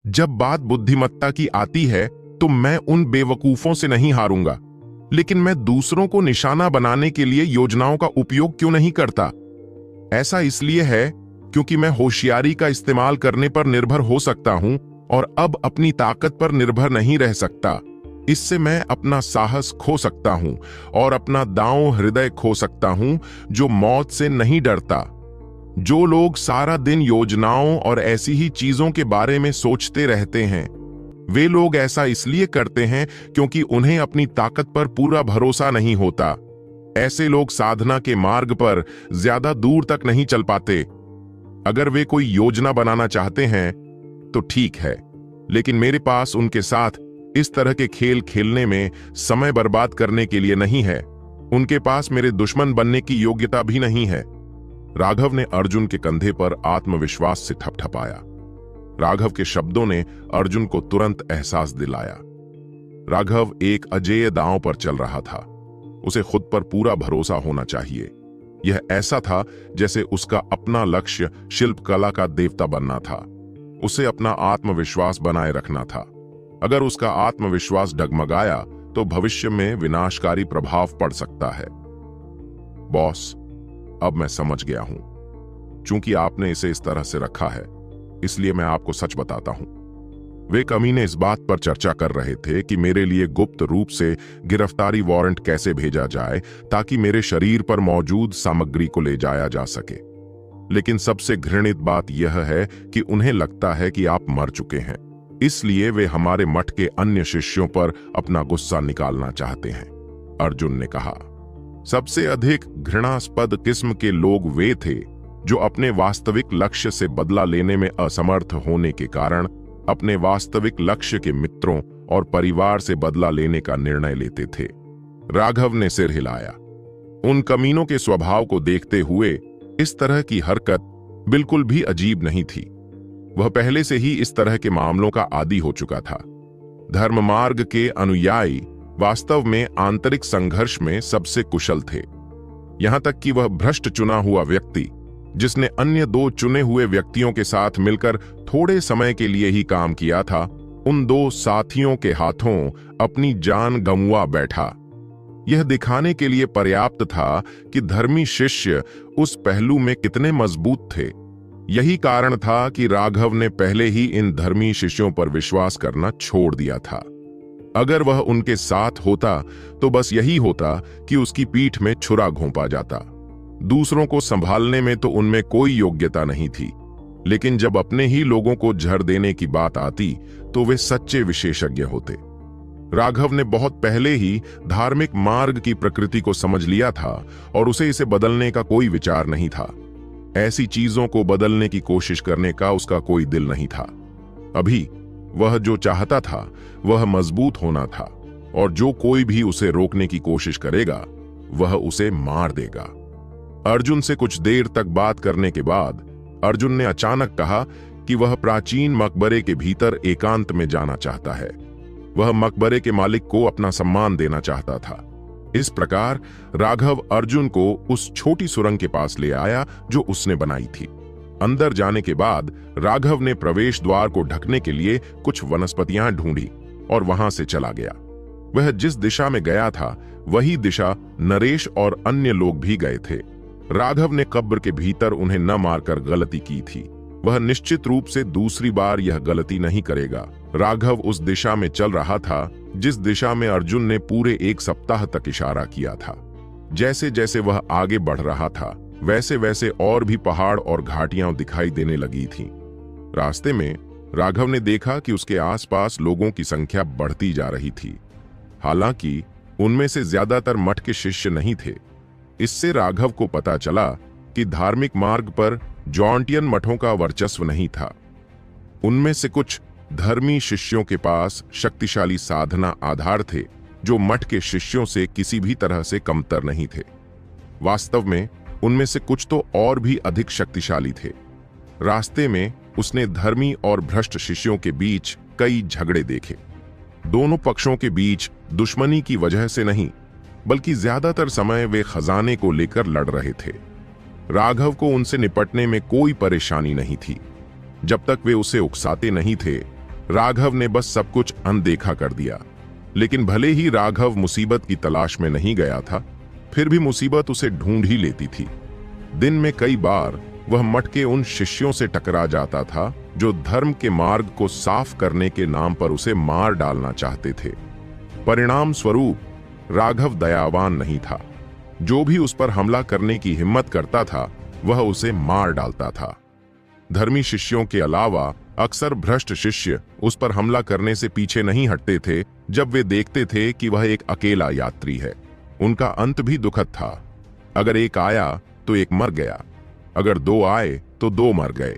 जब बात बुद्धिमत्ता की आती है तो मैं उन बेवकूफों से नहीं हारूंगा, लेकिन मैं दूसरों को निशाना बनाने के लिए योजनाओं का उपयोग क्यों नहीं करता? ऐसा इसलिए है क्योंकि मैं होशियारी का इस्तेमाल करने पर निर्भर हो सकता हूं और अब अपनी ताकत पर निर्भर नहीं रह सकता। इससे मैं अपना साहस खो सकता हूं और अपना दांव हृदय खो सकता हूं जो मौत से नहीं डरता। जो लोग सारा दिन योजनाओं और ऐसी ही चीजों के बारे में सोचते रहते हैं, वे लोग ऐसा इसलिए करते हैं क्योंकि उन्हें अपनी ताकत पर पूरा भरोसा नहीं होता। ऐसे लोग साधना के मार्ग पर ज्यादा दूर तक नहीं चल पाते। अगर वे कोई योजना बनाना चाहते हैं तो ठीक है, लेकिन मेरे पास उनके साथ इस तरह के खेल खेलने में समय बर्बाद करने के लिए नहीं है। उनके पास मेरे दुश्मन बनने की योग्यता भी नहीं है। राघव ने अर्जुन के कंधे पर आत्मविश्वास से ठपठपाया। राघव के शब्दों ने अर्जुन को तुरंत एहसास दिलाया। राघव एक अजेय दांव पर चल रहा था। उसे खुद पर पूरा भरोसा होना चाहिए। यह ऐसा था जैसे उसका अपना लक्ष्य शिल्पकला का देवता बनना था। उसे अपना आत्मविश्वास बनाए रखना था। अगर उसका आत्मविश्वास डगमगाया तो भविष्य में विनाशकारी प्रभाव पड़ सकता है। बॉस, अब मैं समझ गया हूं। चूंकि आपने इसे इस तरह से रखा है, इसलिए मैं आपको सच बताता हूं। वे कमीने इस बात पर चर्चा कर रहे थे कि मेरे लिए गुप्त रूप से गिरफ्तारी वारंट कैसे भेजा जाए ताकि मेरे शरीर पर मौजूद सामग्री को ले जाया जा सके। लेकिन सबसे घृणित बात यह है कि उन्हें लगता है कि आप मर चुके हैं, इसलिए वे हमारे मठ के अन्य शिष्यों पर अपना गुस्सा निकालना चाहते हैं, अर्जुन ने कहा। सबसे अधिक घृणास्पद किस्म के लोग वे थे जो अपने वास्तविक लक्ष्य से बदला लेने में असमर्थ होने के कारण अपने वास्तविक लक्ष्य के मित्रों और परिवार से बदला लेने का निर्णय लेते थे। राघव ने सिर हिलाया। उन कमीनों के स्वभाव को देखते हुए इस तरह की हरकत बिल्कुल भी अजीब नहीं थी। वह पहले से ही इस तरह के मामलों का आदी हो चुका था। धर्म मार्ग के अनुयायी वास्तव में आंतरिक संघर्ष में सबसे कुशल थे। यहां तक कि वह भ्रष्ट चुना हुआ व्यक्ति, जिसने अन्य दो चुने हुए व्यक्तियों के साथ मिलकर थोड़े समय के लिए ही काम किया था, उन दो साथियों के हाथों अपनी जान गंवा बैठा। यह दिखाने के लिए पर्याप्त था कि धर्मी शिष्य उस पहलू में कितने मजबूत थे। यही कारण था कि राघव ने पहले ही इन धर्मी शिष्यों पर विश्वास करना छोड़ दिया था। अगर वह उनके साथ होता तो बस यही होता कि उसकी पीठ में छुरा घोंपा जाता। दूसरों को संभालने में तो उनमें कोई योग्यता नहीं थी, लेकिन जब अपने ही लोगों को जहर देने की बात आती तो वे सच्चे विशेषज्ञ होते। राघव ने बहुत पहले ही धार्मिक मार्ग की प्रकृति को समझ लिया था और उसे इसे बदलने का कोई विचार नहीं था। ऐसी चीजों को बदलने की कोशिश करने का उसका कोई दिल नहीं था। अभी वह जो चाहता था वह मजबूत होना था, और जो कोई भी उसे रोकने की कोशिश करेगा वह उसे मार देगा। अर्जुन से कुछ देर तक बात करने के बाद अर्जुन ने अचानक कहा कि वह प्राचीन मकबरे के भीतर एकांत में जाना चाहता है। वह मकबरे के मालिक को अपना सम्मान देना चाहता था। इस प्रकार राघव अर्जुन को उस छोटी सुरंग के पास ले आया जो उसने बनाई थी। अंदर जाने के बाद राघव ने प्रवेश द्वार को ढकने के लिए कुछ वनस्पतियां ढूंढी और वहां से चला गया। वह जिस दिशा में गया था वही दिशा नरेश और अन्य लोग भी गए थे। राघव ने कब्र के भीतर उन्हें न मारकर गलती की थी। वह निश्चित रूप से दूसरी बार यह गलती नहीं करेगा। राघव उस दिशा में चल रहा था जिस दिशा में अर्जुन ने पूरे 1 सप्ताह तक इशारा किया था। जैसे जैसे वह आगे बढ़ रहा था वैसे वैसे और भी पहाड़ और घाटियां दिखाई देने लगी थीं। रास्ते में राघव ने देखा कि उसके आसपास लोगों की संख्या बढ़ती जा रही थी। हालांकि उनमें से ज्यादातर मठ के शिष्य नहीं थे। इससे राघव को पता चला कि धार्मिक मार्ग पर जॉन्टियन मठों का वर्चस्व नहीं था। उनमें से कुछ धर्मी शिष्यों के पास शक्तिशाली साधना आधार थे जो मठ के शिष्यों से किसी भी तरह से कमतर नहीं थे। वास्तव में उनमें से कुछ तो और भी अधिक शक्तिशाली थे। रास्ते में उसने धर्मी और भ्रष्ट शिष्यों के बीच कई झगड़े देखे। दोनों पक्षों के बीच दुश्मनी की वजह से नहीं, बल्कि ज्यादातर समय वे खजाने को लेकर लड़ रहे थे। राघव को उनसे निपटने में कोई परेशानी नहीं थी, जब तक वे उसे उकसाते नहीं थे राघव ने बस सब कुछ अनदेखा कर दिया। लेकिन भले ही राघव मुसीबत की तलाश में नहीं गया था, फिर भी मुसीबत उसे ढूंढ ही लेती थी। दिन में कई बार वह मठ के उन शिष्यों से टकरा जाता था जो धर्म के मार्ग को साफ करने के नाम पर उसे मार डालना चाहते थे। परिणाम स्वरूप राघव दयावान नहीं था। जो भी उस पर हमला करने की हिम्मत करता था वह उसे मार डालता था। धर्मी शिष्यों के अलावा अक्सर भ्रष्ट शिष्य उस पर हमला करने से पीछे नहीं हटते थे जब वे देखते थे कि वह एक अकेला यात्री है। उनका अंत भी दुखद था। अगर एक आया तो एक मर गया, अगर दो आए तो दो मर गए।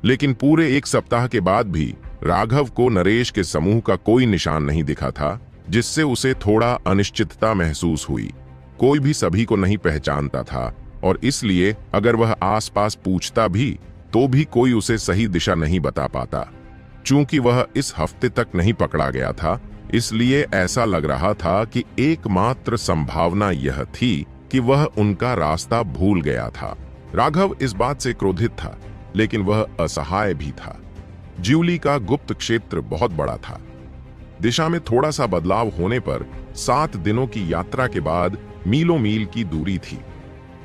लेकिन पूरे एक सप्ताह के बाद भी राघव को नरेश के समूह का कोई निशान नहीं दिखा था, जिससे उसे थोड़ा अनिश्चितता महसूस हुई। कोई भी सभी को नहीं पहचानता था और इसलिए अगर वह आसपास पूछता भी तो भी कोई उसे सही दिशा नहीं बता पाता। चूंकि वह इस हफ्ते तक नहीं पकड़ा गया था, इसलिए ऐसा लग रहा था कि एकमात्र संभावना यह थी कि वह उनका रास्ता भूल गया था। राघव इस बात से क्रोधित था, लेकिन वह असहाय भी था। ज्यूली का गुप्त क्षेत्र बहुत बड़ा था। दिशा में थोड़ा सा बदलाव होने पर 7 दिनों की यात्रा के बाद मीलों मील की दूरी थी।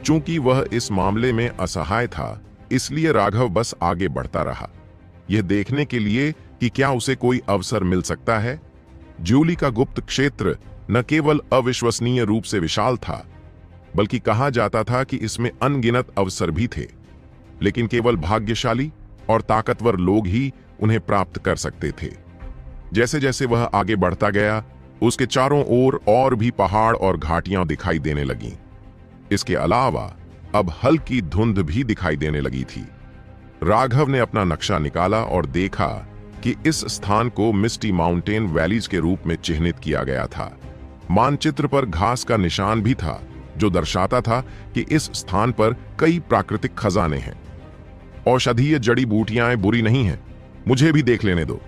चूंकि वह इस मामले में असहाय था, इसलिए राघव बस आगे बढ़ता रहा, यह देखने के लिए कि क्या उसे कोई अवसर मिल सकता है। ज्यूली का गुप्त क्षेत्र न केवल अविश्वसनीय रूप से विशाल था, बल्कि कहा जाता था कि इसमें अनगिनत अवसर भी थे, लेकिन केवल भाग्यशाली और ताकतवर लोग ही उन्हें प्राप्त कर सकते थे। जैसे जैसे वह आगे बढ़ता गया, उसके चारों ओर और भी पहाड़ और घाटियां दिखाई देने लगीं। इसके अलावा अब हल्की धुंध भी दिखाई देने लगी थी। राघव ने अपना नक्शा निकाला और देखा कि इस स्थान को मिस्टी माउंटेन वैलीज के रूप में चिह्नित किया गया था। मानचित्र पर घास का निशान भी था, जो दर्शाता था कि इस स्थान पर कई प्राकृतिक खजाने हैं। औषधीय जड़ी बूटियां बुरी नहीं हैं, मुझे भी देख लेने दो।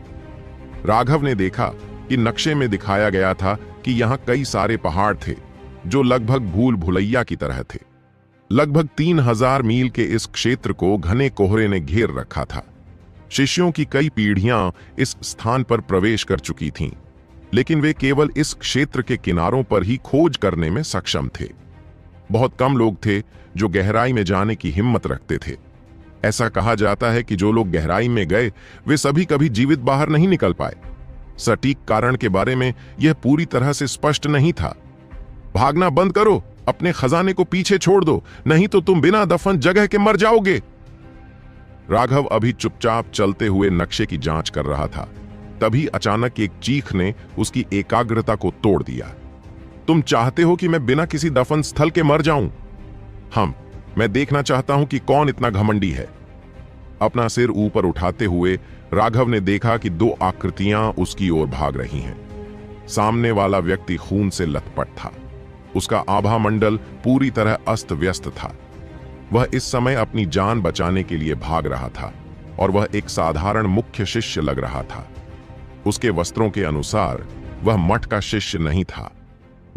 राघव ने देखा कि नक्शे में दिखाया गया था कि यहां कई सारे पहाड़ थे जो लगभग भूल भुलैया की तरह थे। लगभग 3000 मील के इस क्षेत्र को घने कोहरे ने घेर रखा था। शिष्यों की कई पीढ़ियां इस स्थान पर प्रवेश कर चुकी थीं, लेकिन वे केवल इस क्षेत्र के किनारों पर ही खोज करने में सक्षम थे। बहुत कम लोग थे जो गहराई में जाने की हिम्मत रखते थे। ऐसा कहा जाता है कि जो लोग गहराई में गए वे सभी कभी जीवित बाहर नहीं निकल पाए। सटीक कारण के बारे में यह पूरी तरह से स्पष्ट नहीं था। भागना बंद करो, अपने खजाने को पीछे छोड़ दो, नहीं तो तुम बिना दफन जगह के मर जाओगे। राघव अभी चुपचाप चलते हुए नक्शे की जांच कर रहा था। तभी अचानक एक चीख ने उसकी एकाग्रता को तोड़ दिया। तुम चाहते हो कि मैं बिना किसी दफन स्थल के मर जाऊं? मैं देखना चाहता हूं कि कौन इतना घमंडी है। अपना सिर ऊपर उठाते हुए राघव ने देखा कि 2 आकृतियां उसकी ओर भाग रही हैं। सामने वाला व्यक्ति खून से लथपथ था। उसका आभा मंडल पूरी तरह अस्त व्यस्त था। वह इस समय अपनी जान बचाने के लिए भाग रहा था और वह एक साधारण मुख्य शिष्य लग रहा था। उसके वस्त्रों के अनुसार वह मठ का शिष्य नहीं था।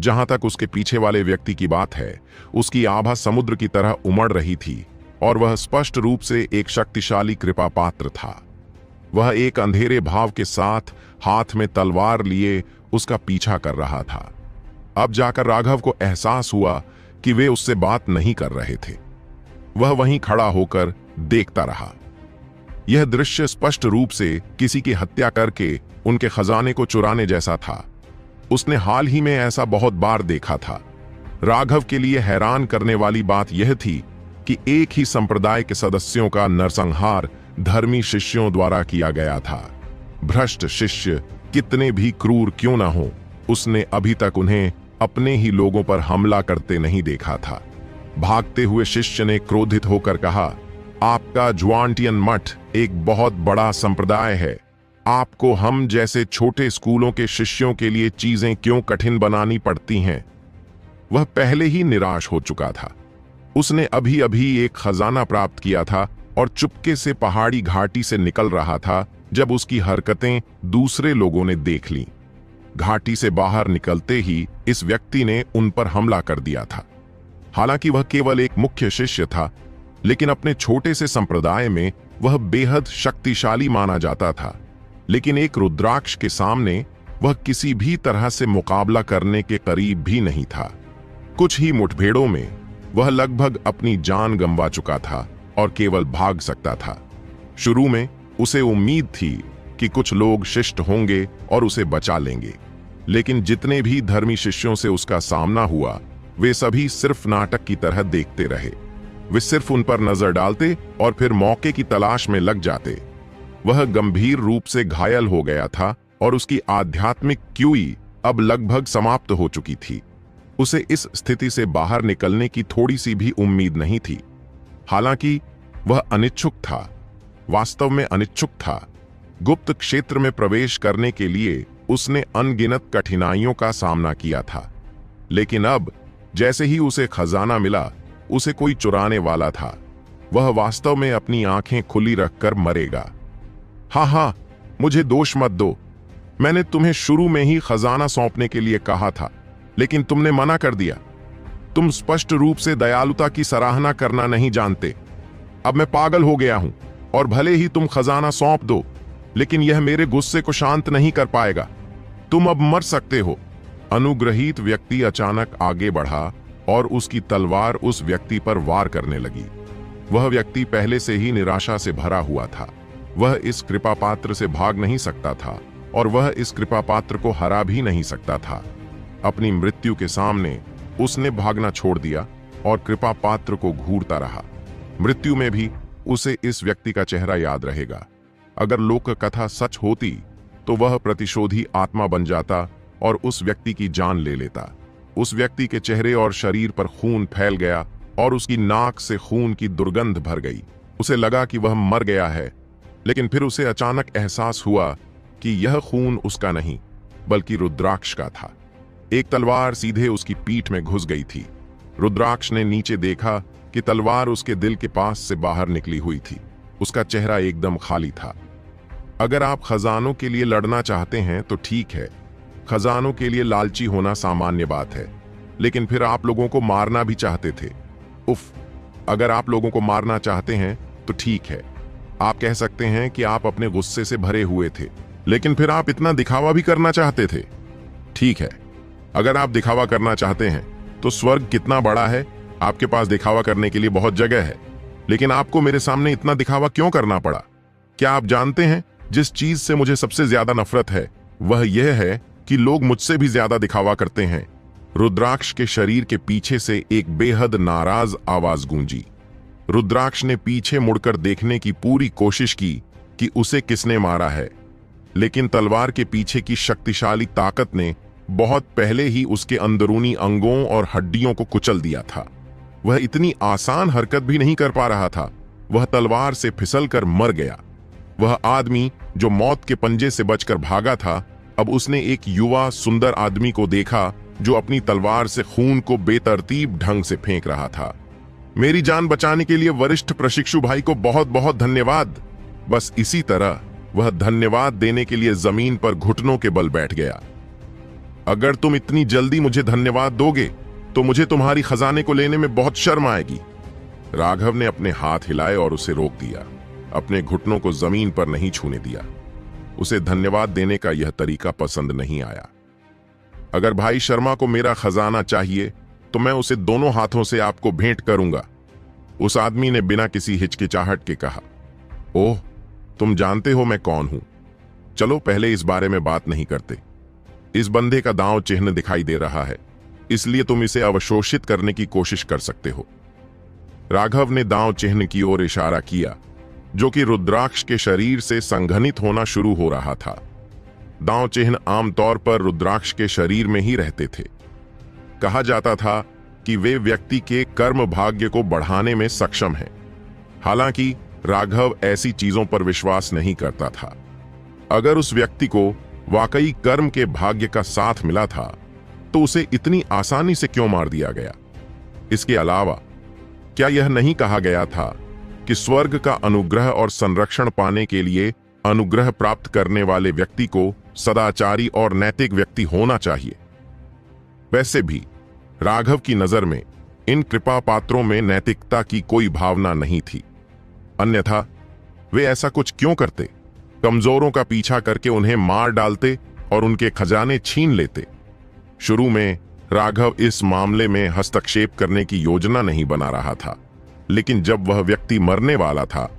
जहां तक उसके पीछे वाले व्यक्ति की बात है, उसकी आभा समुद्र की तरह उमड़ रही थी और वह स्पष्ट रूप से एक शक्तिशाली कृपा पात्र था। वह एक अंधेरे भाव के साथ हाथ में तलवार लिए उसका पीछा कर रहा था। अब जाकर राघव को एहसास हुआ कि वे उससे बात नहीं कर रहे थे। वह वहीं खड़ा होकर देखता रहा। यह दृश्य स्पष्ट रूप से किसी की हत्या करके उनके खजाने को चुराने जैसा था। उसने हाल ही में ऐसा बहुत बार देखा था। राघव के लिए हैरान करने वाली बात यह थी कि एक ही संप्रदाय के सदस्यों का नरसंहार धर्मी शिष्यों द्वारा किया गया था। भ्रष्ट शिष्य कितने भी क्रूर क्यों न हो, उसने अभी तक उन्हें अपने ही लोगों पर हमला करते नहीं देखा था। भागते हुए शिष्य ने क्रोधित होकर कहा, आपका ज्वांटियन मठ एक बहुत बड़ा संप्रदाय है। आपको हम जैसे छोटे स्कूलों के शिष्यों के लिए चीजें क्यों कठिन बनानी पड़ती हैं? वह पहले ही निराश हो चुका था। उसने अभी अभी एक खजाना प्राप्त किया था और चुपके से पहाड़ी घाटी से निकल रहा था जब उसकी हरकतें दूसरे लोगों ने देख लीं। घाटी से बाहर निकलते ही इस व्यक्ति ने उन पर हमला कर दिया था। हालांकि वह केवल एक मुख्य शिष्य था, लेकिन अपने छोटे से संप्रदाय में वह बेहद शक्तिशाली माना जाता था। लेकिन एक रुद्राक्ष के सामने वह किसी भी तरह से मुकाबला करने के करीब भी नहीं था। कुछ ही मुठभेड़ों में वह लगभग अपनी जान गंवा चुका था और केवल भाग सकता था। शुरू में उसे उम्मीद थी कि कुछ लोग शिष्ट होंगे और उसे बचा लेंगे, लेकिन जितने भी धर्मी शिष्यों से उसका सामना हुआ वे सभी सिर्फ नाटक की तरह देखते रहे। वे सिर्फ उन पर नजर डालते और फिर मौके की तलाश में लग जाते। वह गंभीर रूप से घायल हो गया था और उसकी आध्यात्मिक क्यूई अब लगभग समाप्त हो चुकी थी। उसे इस स्थिति से बाहर निकलने की थोड़ी सी भी उम्मीद नहीं थी। हालांकि वह अनिच्छुक था, वास्तव में अनिच्छुक था। गुप्त क्षेत्र में प्रवेश करने के लिए उसने अनगिनत कठिनाइयों का सामना किया था, लेकिन अब जैसे ही उसे खजाना मिला, उसे कोई चुराने वाला था। वह वास्तव में अपनी आंखें खुली रखकर मरेगा। हाँ, मुझे दोष मत दो। मैंने तुम्हें शुरू में ही खजाना सौंपने के लिए कहा था, लेकिन तुमने मना कर दिया। तुम स्पष्ट रूप से दयालुता की सराहना करना नहीं जानते। अब मैं पागल हो गया हूं और भले ही तुम खजाना सौंप दो, लेकिन यह मेरे गुस्से को शांत नहीं कर पाएगा। तुम अब मर सकते हो। अनुग्रहित व्यक्ति अचानक आगे बढ़ा और उसकी तलवार उस व्यक्ति पर वार करने लगी। वह व्यक्ति पहले से ही निराशा से भरा हुआ था। वह इस कृपा पात्र से भाग नहीं सकता था और वह इस कृपा पात्र को हरा भी नहीं सकता था। अपनी मृत्यु के सामने उसने भागना छोड़ दिया और कृपा पात्र को घूरता रहा। मृत्यु में भी उसे इस व्यक्ति का चेहरा याद रहेगा। अगर लोक कथा सच होती तो वह प्रतिशोधी आत्मा बन जाता और उस व्यक्ति की जान ले लेता। उस व्यक्ति के चेहरे और शरीर पर खून फैल गया और उसकी नाक से खून की दुर्गंध भर गई। उसे लगा कि वह मर गया है, लेकिन फिर उसे अचानक एहसास हुआ कि यह खून उसका नहीं बल्कि रुद्राक्ष का था। एक तलवार सीधे उसकी पीठ में घुस गई थी। रुद्राक्ष ने नीचे देखा कि तलवार उसके दिल के पास से बाहर निकली हुई थी। उसका चेहरा एकदम खाली था। अगर आप खजानों के लिए लड़ना चाहते हैं तो ठीक है, खजानों के लिए लालची होना सामान्य बात है, लेकिन फिर आप लोगों को मारना भी चाहते थे। उफ, अगर आप लोगों को मारना चाहते हैं तो ठीक है, आप कह सकते हैं कि आप अपने गुस्से से भरे हुए थे, लेकिन फिर आप इतना दिखावा भी करना चाहते थे। ठीक है, अगर आप दिखावा करना चाहते हैं तो स्वर्ग कितना बड़ा है, आपके पास दिखावा करने के लिए बहुत जगह है, लेकिन आपको मेरे सामने इतना दिखावा क्यों करना पड़ा? क्या आप जानते हैं जिस चीज से मुझे सबसे ज्यादा नफरत है वह यह है कि लोग मुझसे भी ज्यादा दिखावा करते हैं। रुद्राक्ष के शरीर के पीछे से एक बेहद नाराज आवाज गूंजी। रुद्राक्ष ने पीछे मुड़कर देखने की पूरी कोशिश की कि उसे किसने मारा है, लेकिन तलवार के पीछे की शक्तिशाली ताकत ने बहुत पहले ही उसके अंदरूनी अंगों और हड्डियों को कुचल दिया था। वह इतनी आसान हरकत भी नहीं कर पा रहा था। वह तलवार से फिसलकर मर गया। वह आदमी जो मौत के पंजे से बचकर भागा था, अब उसने एक युवा सुंदर आदमी को देखा जो अपनी तलवार से खून को बेतरतीब ढंग से फेंक रहा था। मेरी जान बचाने के लिए वरिष्ठ प्रशिक्षु भाई को बहुत बहुत धन्यवाद। बस इसी तरह वह धन्यवाद देने के लिए जमीन पर घुटनों के बल बैठ गया। अगर तुम इतनी जल्दी मुझे धन्यवाद दोगे तो मुझे तुम्हारी खजाने को लेने में बहुत शर्म आएगी। राघव ने अपने हाथ हिलाए और उसे रोक दिया। अपने घुटनों को जमीन पर नहीं छूने दिया। उसे धन्यवाद देने का यह तरीका पसंद नहीं आया। अगर भाई शर्मा को मेरा खजाना चाहिए तो मैं उसे दोनों हाथों से आपको भेंट करूंगा, उस आदमी ने बिना किसी हिचकिचाहट के कहा। ओह, तुम जानते हो मैं कौन हूं। चलो पहले इस बारे में बात नहीं करते। इस बंदे का दांव चिन्ह दिखाई दे रहा है, इसलिए तुम इसे अवशोषित करने की कोशिश कर सकते हो। राघव ने दांव चिन्ह की ओर इशारा किया, जो कि रुद्राक्ष के शरीर से संघनित होना शुरू हो रहा था। दांव चिन्ह आमतौर पर रुद्राक्ष के शरीर में ही रहते थे। कहा जाता था कि वे व्यक्ति के कर्म भाग्य को बढ़ाने में सक्षम हैं। हालांकि राघव ऐसी चीजों पर विश्वास नहीं करता था। अगर उस व्यक्ति को वाकई कर्म के भाग्य का साथ मिला था तो उसे इतनी आसानी से क्यों मार दिया गया? इसके अलावा क्या यह नहीं कहा गया था कि स्वर्ग का अनुग्रह और संरक्षण पाने के लिए अनुग्रह प्राप्त करने वाले व्यक्ति को सदाचारी और नैतिक व्यक्ति होना चाहिए? वैसे भी राघव की नजर में इन कृपा पात्रों में नैतिकता की कोई भावना नहीं थी, अन्यथा वे ऐसा कुछ क्यों करते? कमजोरों का पीछा करके उन्हें मार डालते और उनके खजाने छीन लेते। शुरू में राघव इस मामले में हस्तक्षेप करने की योजना नहीं बना रहा था, लेकिन जब वह व्यक्ति मरने वाला था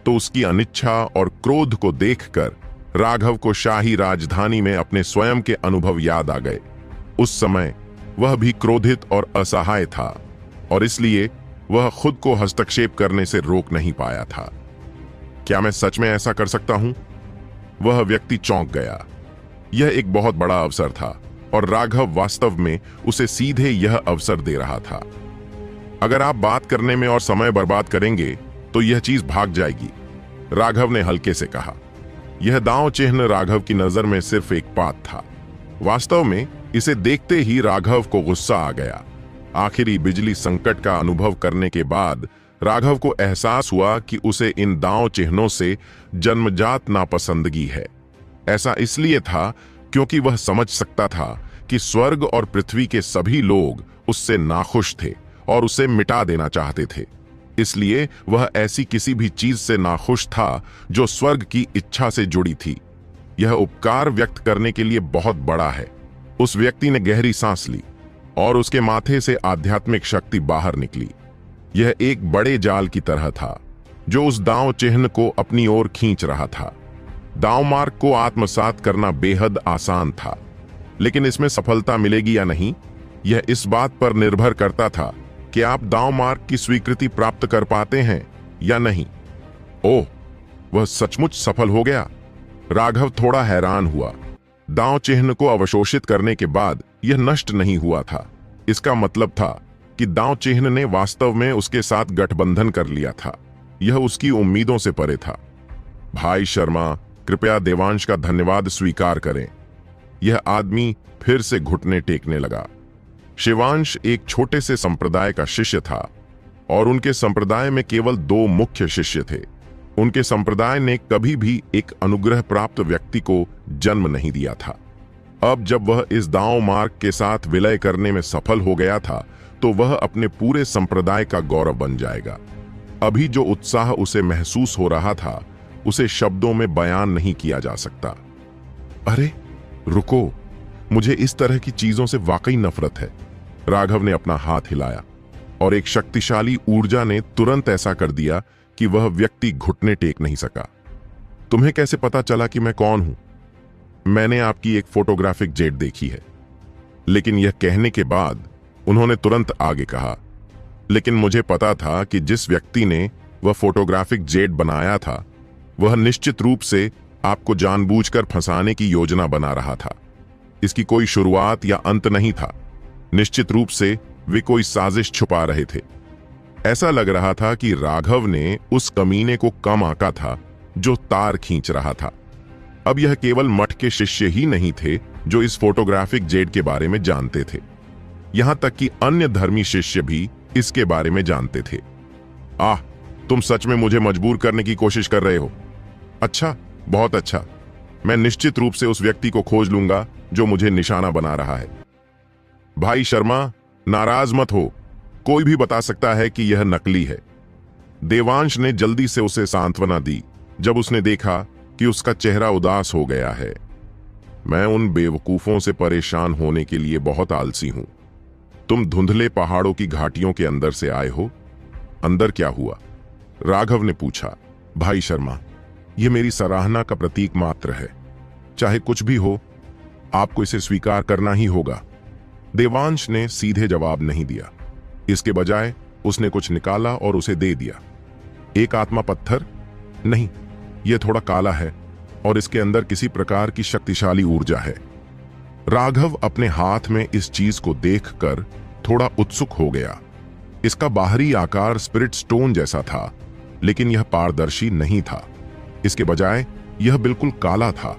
तो उसकी अनिच्छा और क्रोध को देखकर राघव को शाही राजधानी में अपने स्वयं के अनुभव याद आ गए। उस समय वह भी क्रोधित और असहाय था और इसलिए वह खुद को हस्तक्षेप करने से रोक नहीं पाया था। क्या मैं सच में ऐसा कर सकता हूं? वह व्यक्ति चौंक गया। यह एक बहुत बड़ा अवसर था और राघव वास्तव में उसे सीधे यह अवसर दे रहा था। अगर आप बात करने में और समय बर्बाद करेंगे तो यह चीज भाग जाएगी, राघव ने हल्के से कहा। यह दांव चिन्ह राघव की नजर में सिर्फ एक बात था। वास्तव में इसे देखते ही राघव को गुस्सा आ गया। आखिरी बिजली संकट का अनुभव करने के बाद राघव को एहसास हुआ कि उसे इन दांव चिन्हों से जन्मजात नापसंदगी है। ऐसा इसलिए था क्योंकि वह समझ सकता था कि स्वर्ग और पृथ्वी के सभी लोग उससे नाखुश थे और उसे मिटा देना चाहते थे। इसलिए वह ऐसी किसी भी चीज से नाखुश था जो स्वर्ग की इच्छा से जुड़ी थी। यह उपकार व्यक्त करने के लिए बहुत बड़ा है। उस व्यक्ति ने गहरी सांस ली और उसके माथे से आध्यात्मिक शक्ति बाहर निकली। यह एक बड़े जाल की तरह था जो उस दांव चिन्ह को अपनी ओर खींच रहा था। दांव मार्ग को आत्मसात करना बेहद आसान था, लेकिन इसमें सफलता मिलेगी या नहीं, यह इस बात पर निर्भर करता था कि आप दांव मार्ग की स्वीकृति प्राप्त कर पाते हैं या नहीं। ओह, वह सचमुच सफल हो गया। राघव थोड़ा हैरान हुआ। दांव चिन्ह को अवशोषित करने के बाद यह नष्ट नहीं हुआ था। इसका मतलब था कि दांव चिन्ह ने वास्तव में उसके साथ गठबंधन कर लिया था। यह उसकी उम्मीदों से परे था। भाई शर्मा, कृपया देवांश का धन्यवाद स्वीकार करें। यह आदमी फिर से घुटने टेकने लगा। शिवांश एक छोटे से संप्रदाय का शिष्य था और उनके संप्रदाय में केवल 2 मुख्य शिष्य थे। उनके संप्रदाय ने कभी भी एक अनुग्रह प्राप्त व्यक्ति को जन्म नहीं दिया था। अब जब वह इस दांव मार्ग के साथ विलय करने में सफल हो गया था तो वह अपने पूरे संप्रदाय का गौरव बन जाएगा। अभी जो उत्साह उसे महसूस हो रहा था उसे शब्दों में बयान नहीं किया जा सकता। अरे रुको, मुझे इस तरह की चीजों से वाकई नफरत है। राघव ने अपना हाथ हिलाया और एक शक्तिशाली ऊर्जा ने तुरंत ऐसा कर दिया कि वह व्यक्ति घुटने टेक नहीं सका। तुम्हें कैसे पता चला कि मैं कौन हूं? मैंने आपकी एक फोटोग्राफिक जेट देखी है। लेकिन यह कहने के बाद उन्होंने तुरंत आगे कहा, लेकिन मुझे पता था कि जिस व्यक्ति ने वह फोटोग्राफिक जेट बनाया था वह निश्चित रूप से आपको जानबूझकर फंसाने की योजना बना रहा था। इसकी कोई शुरुआत या अंत नहीं था। निश्चित रूप से वे कोई साजिश छुपा रहे थे। ऐसा लग रहा था कि राघव ने उस कमीने को कम आंका था जो तार खींच रहा था। अब यह केवल मठ के शिष्य ही नहीं थे जो इस फोटोग्राफिक जेट के बारे में जानते थे, यहां तक कि अन्य धर्मी शिष्य भी इसके बारे में जानते थे। आह, तुम सच में मुझे मजबूर करने की कोशिश कर रहे हो। अच्छा, बहुत अच्छा। मैं निश्चित रूप से उस व्यक्ति को खोज लूंगा जो मुझे निशाना बना रहा है। भाई शर्मा, नाराज मत हो। कोई भी बता सकता है कि यह नकली है। देवांश ने जल्दी से उसे सांत्वना दी जब उसने देखा कि उसका चेहरा उदास हो गया है। मैं उन बेवकूफों से परेशान होने के लिए बहुत आलसी हूं। तुम धुंधले पहाड़ों की घाटियों के अंदर से आए हो। अंदर क्या हुआ? राघव ने पूछा। भाई शर्मा, यह मेरी सराहना का प्रतीक मात्र है। चाहे कुछ भी हो, आपको इसे स्वीकार करना ही होगा। देवांश ने सीधे जवाब नहीं दिया। इसके बजाय उसने कुछ निकाला और उसे दे दिया। एक आत्मा पत्थर? नहीं, यह थोड़ा काला है और इसके अंदर किसी प्रकार की शक्तिशाली ऊर्जा है। राघव अपने हाथ में इस चीज को देखकर थोड़ा उत्सुक हो गया। इसका बाहरी आकार स्पिरिट स्टोन जैसा था, लेकिन यह पारदर्शी नहीं था। इसके बजाय यह बिल्कुल काला था।